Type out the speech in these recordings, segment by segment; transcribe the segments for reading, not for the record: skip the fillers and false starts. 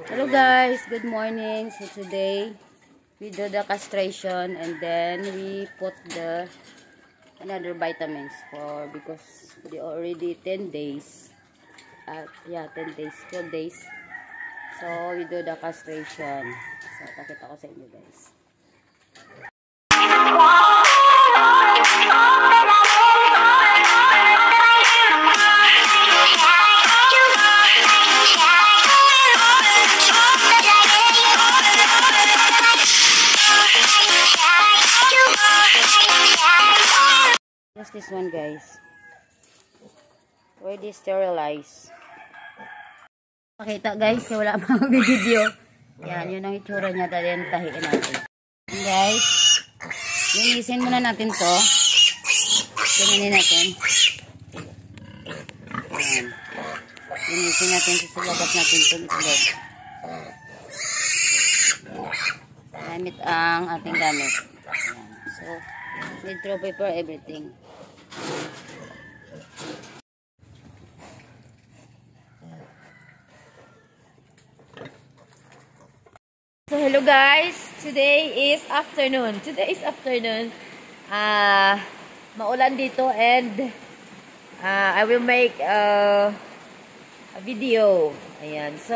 Hello guys, good morning. So today we do the castration and then we put the another vitamins for because they already 10 days. 10 days, 12 days. So we do the castration. So pakita ko sa inyo guys. Just this one guys. Already sterilized. Pakita guys, wala pa mag-video. Yan, yun ang itsura niya. Tahiin natin. Guys, linisin muna natin to. Ganyanin natin. Yan. Linisin natin sa labas natin itong itlog. Gamit ang ating gamit. Yan. So, need throw paper everything. So hello guys, today is afternoon. Maulan dito and I will make a video. Ayan. So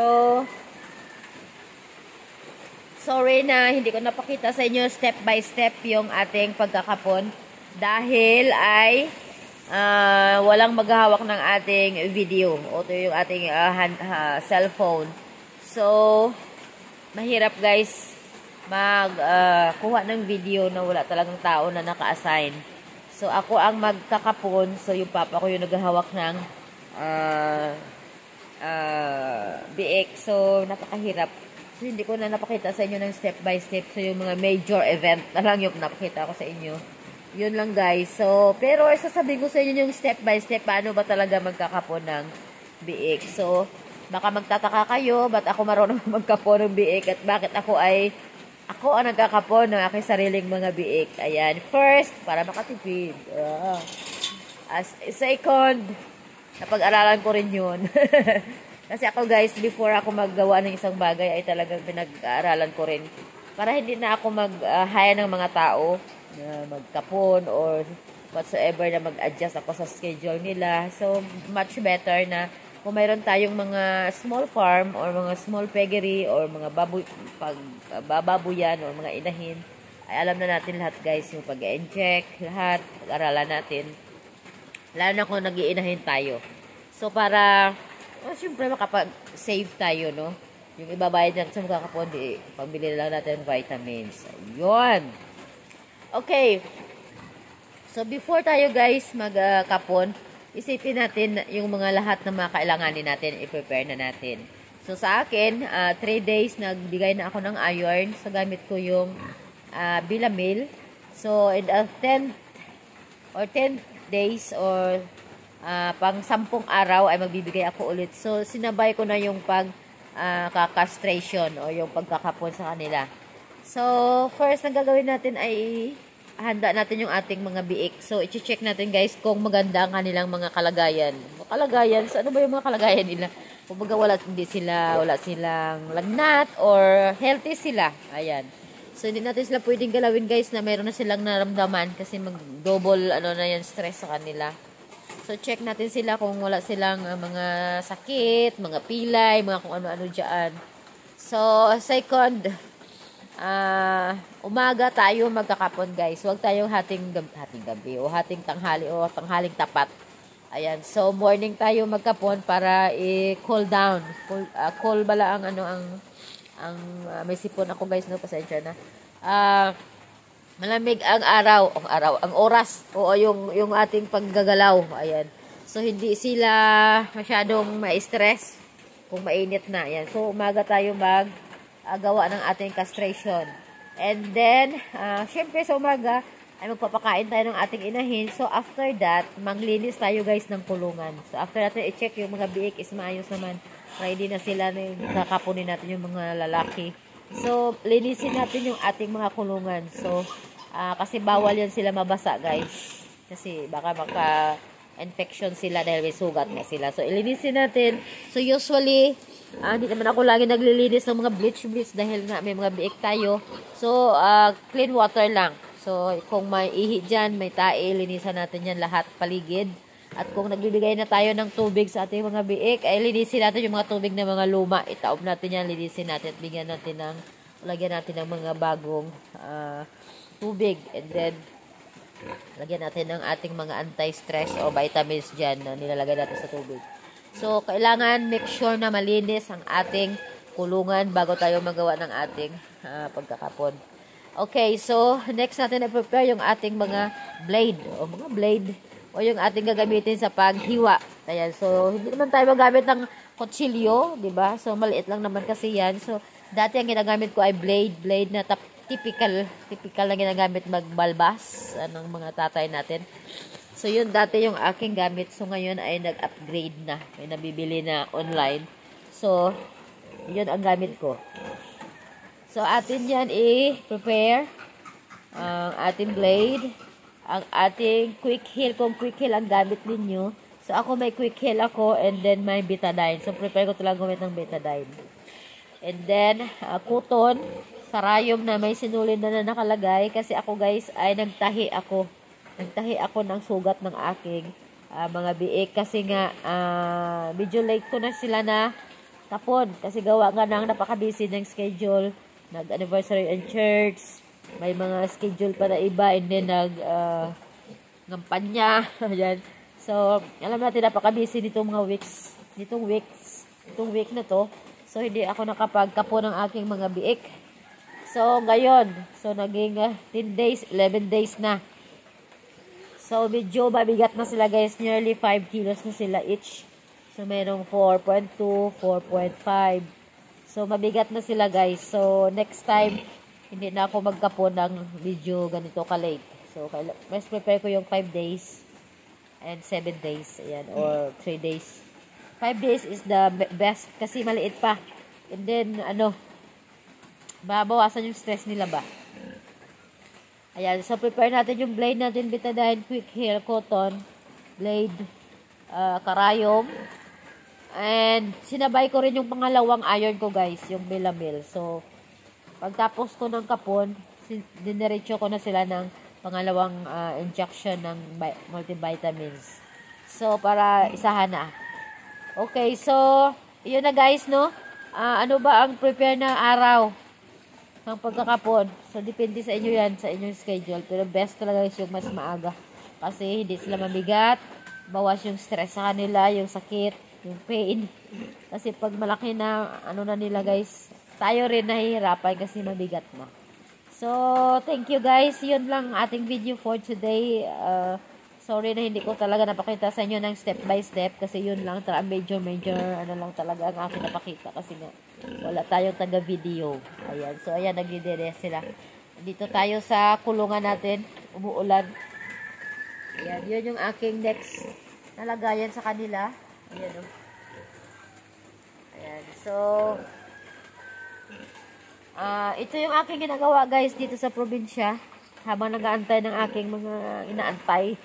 sorry na hindi ko napakita sa inyo step by step yung ating pagkakapon dahil ay walang maghahawak ng ating video o ito yung ating cellphone. So mahirap guys kuha ng video na wala talagang tao na naka-assign. So ako ang magkakapon, so yung papa ko yung naghahawak ng biik. So napakahirap. So hindi ko na napakita sa inyo ng step by step. So yung mga major event na lang yung napakita ko sa inyo. Yun lang guys. So pero sasabihin ko sa inyo yung step by step paano ba talaga magkakapon ng biik. So baka magtataka kayo, ba't ako marunong magkapon ng biik at bakit ako ang nagkakapon ng aking sariling mga biik. Ayan. First, para makatipid. Second, napag-aralan ko rin yun. Kasi ako guys, before ako maggawa ng isang bagay ay talagang pinag-aaralan ko rin. Para hindi na ako mag-hire ng mga tao na magkapon or whatsoever na mag-adjust ako sa schedule nila. So, much better na kung mayroon tayong mga small farm or mga small piggery or mga babuyan or mga inahin, ay alam na natin lahat guys, yung pag-inject, lahat, pag-aralan natin. Lalo na kung nag-iinahin tayo. So para, syempre makapag-save tayo, no? Yung ibabayad natin sa magkakapon, pambili lang natin vitamins. Ayun. Okay. So before tayo guys magkapon, isipin natin yung mga lahat ng mga kailanganin natin, i-prepare na natin. So, sa akin, 3 days, nagbigay na ako ng iron. So, gamit ko yung Bilamil. So, in 10 days or pang 10 araw ay magbibigay ako ulit. So, sinabay ko na yung pag-castration o yung pagkakapon sa kanila. So, first na gagawin natin ay handa natin yung ating mga biik. So, i-check natin guys kung maganda ang kanilang mga kalagayan. Kalagayan, so ano ba yung mga kalagayan nila? Kung baga wala silang lagnat or healthy sila. Ayan. So, hindi natin sila pwedeng galawin guys na mayroon na silang naramdaman kasi mag-double stress sa kanila. So, check natin sila kung wala silang mga sakit, mga pilay, mga kung ano-ano dyan. So, second, umaga tayo magkakapon guys. Huwag tayong hating gabi o hating tanghali o tanghaling tapat. Ayan. So morning tayo magkapon para i-cool down. Cool bala ang may sipon ako guys, no, pasensya na. Malamig ang ang oras o yung ating paggagalaw. Ayan. So hindi sila masyadong ma-stress kung mainit na. Ayan. So umaga tayo gawa ng ating castration. And then, syempre sa umaga, ay magpapakain tayo ng ating inahin. So, after that, maglinis tayo guys ng kulungan. So, after natin i-check yung mga biik is maayos naman. Ready na sila na kakapunin natin yung mga lalaki. So, linisin natin yung ating mga kulungan. So, kasi bawal yan sila mabasa guys. Kasi baka infection sila dahil may sugat na sila. So, ilinisin natin. So, usually, hindi naman ako lagi naglilinis ng mga bleach dahil nga may mga biik tayo. So, clean water lang. So, kung may ihi dyan, may tae, linisan natin yan lahat, paligid. At kung nagbibigay na tayo ng tubig sa ating mga biik, ay linisin natin yung mga tubig na mga luma. Itaob natin yan, linisin natin at bigyan natin lagyan natin ng mga bagong tubig. And then, lagyan natin ng ating mga anti-stress o vitamins dyan na nilalagay natin sa tubig. So, kailangan make sure na malinis ang ating kulungan bago tayo magawa ng ating pagkakapon. Okay, so, next natin na prepare yung ating mga blade o yung ating gagamitin sa paghiwa. Ayan, so, hindi naman tayo magamit ng kutsilyo, di ba? So, maliit lang naman kasi yan. So, dati ang ginagamit ko ay blade na typical na ginagamit magbalbas ng mga tatay natin. So, yun dati yung aking gamit. So, ngayon ay nag-upgrade na. May nabibili na online. So, yun ang gamit ko. So, atin yan i-prepare ang ating blade, ang ating quick heal. Kung quick heal ang gamit ninyo. So, ako may quick heal ako and then may betadine. So, prepare ko talagang gumit ng betadine. And then, kuton, karayom na may sinulin na nakalagay kasi ako guys ay nagtahi ako ng sugat ng aking mga biik kasi nga medyo late ko na sila na tapon kasi gawa nga ng napaka-busy ng schedule, nag-anniversary in church, may mga schedule pa na iba and then ngampanya. Ayan. So, alam natin napaka-busy nitong week na to. So, hindi ako nakapagkapo ng aking mga biik. So, ngayon, naging 10 days, 11 days na. So, medyo mabigat na sila guys. Nearly 5 kilos na sila each. So, mayroong 4.2, 4.5. So, mabigat na sila guys. So, next time, hindi na ako magkapo ng video ganito ka-late. So, mas prepare ko yung 5 days and 7 days. Ayan, or 3 days. 5 days is the best kasi maliit pa. And then, babawasan yung stress nila ba. Ayan, so prepare natin yung blade natin, betadine, quick heal, cotton, blade, karayom. And sinabay ko rin yung pangalawang iron ko guys, yung Melamil. So, pagtapos ko ng kapon, diniretso ko na sila ng pangalawang injection ng multivitamins. So, para isahan na. Okay, so, yun na guys, no? Ano ba ang prepare na araw ng pagkakapon? So, depende sa inyo yan, sa inyong schedule. Pero best talaga is yung mas maaga. Kasi hindi sila mabigat. Bawas yung stress sa kanila, yung sakit, yung pain. Kasi pag malaki na, na nila guys, tayo rin nahihirapan kasi mabigat na. So, thank you guys. Yun lang ating video for today. Sorry na hindi ko talaga napakita sa inyo ng step by step kasi yun lang, major lang talaga ang aking napakita kasi nga wala tayong taga-video. Ayan, so ayan, nagdidere sila. Dito tayo sa kulungan natin, umuulan. Ayan, yun yung aking next nalagayan sa kanila. Ayan, Ayan, so ito yung aking ginagawa guys dito sa probinsya habang nag-aantay ng aking mga inaantay.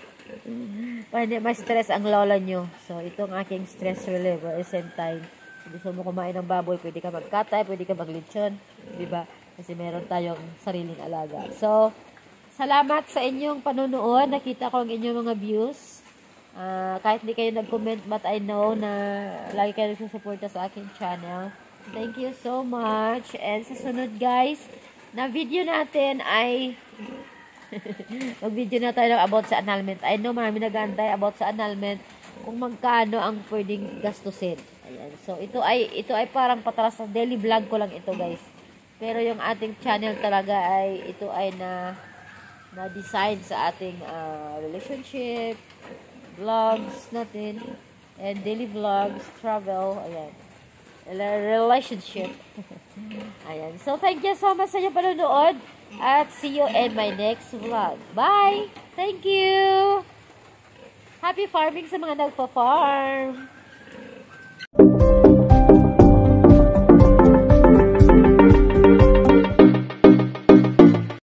Para hindi ma-stress ang lola nyo. So, ito ang aking stress reliever. At the same time, gusto mo kumain ng baboy, pwede ka magkatay, pwede ka maglitsyon. Diba? Kasi meron tayong sariling alaga. So, salamat sa inyong panonood. Nakita ko ang inyong mga views. Kahit di kayo nag-comment, but I know na lagi kayo nagsusuporta sa aking channel. Thank you so much. And sa sunod guys, na video natin ay mag-video na tayo about sa annulment. I know marami nag-aantay about sa annulment kung magkano ang pwedeng gastusin. Ayan. So, ito ay parang patras sa daily vlog ko lang ito, guys. Pero yung ating channel talaga ay ito ay na-design sa ating relationship, vlogs natin, and daily vlogs, travel, ayan. Relationship. Ayan. So, thank you so much sa inyong panonood. At see you in my next vlog. Bye! Thank you! Happy farming sa mga nagpa-farm!